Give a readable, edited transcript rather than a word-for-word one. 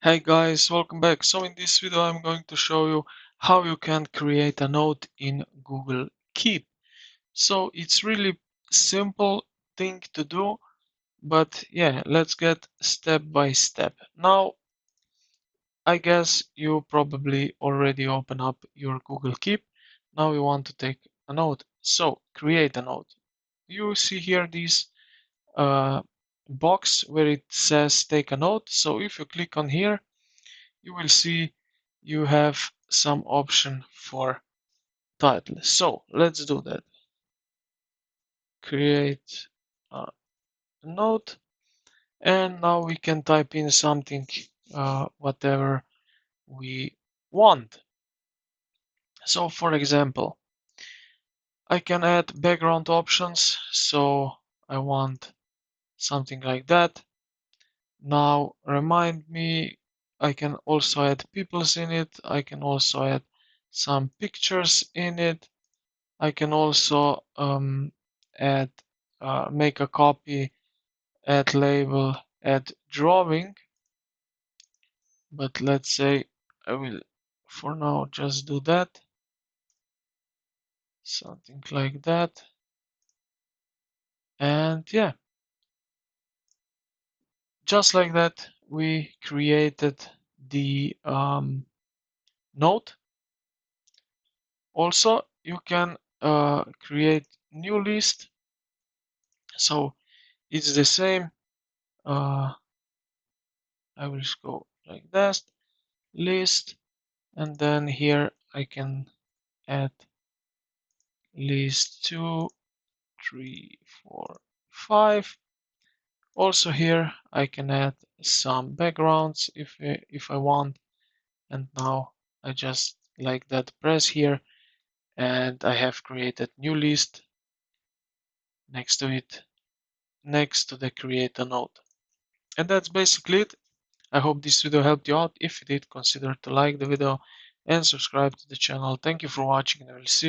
Hey guys, welcome back. So in this video I'm going to show you how you can create a note in Google Keep. So it's really simple thing to do, but yeah, let's get step by step. Now, I guess you probably already open up your Google Keep. Now you want to take a note. So create a note. You see here this uh, box where it says take a note. So if you click on here, you will see you have some option for title. So let's do that. Create a note, and now we can type in something, whatever we want. So for example, I can add background options. So I want something like that. Now remind me, I can also add peoples in it. I can also add some pictures in it. I can also add, make a copy, add label, add drawing. But let's say I will, for now, just do that. Something like that. And yeah, just like that, we created the note. Also, you can create new list. So it's the same. I will just go like that, list, and then here I can add list 2, 3, 4, 5. Also here I can add some backgrounds if I want, and now I just like that press here, and I have created new list next to it, next to the create a note. And that's basically it. I hope this video helped you out. If it did, consider to like the video and subscribe to the channel. Thank you for watching, and I will see you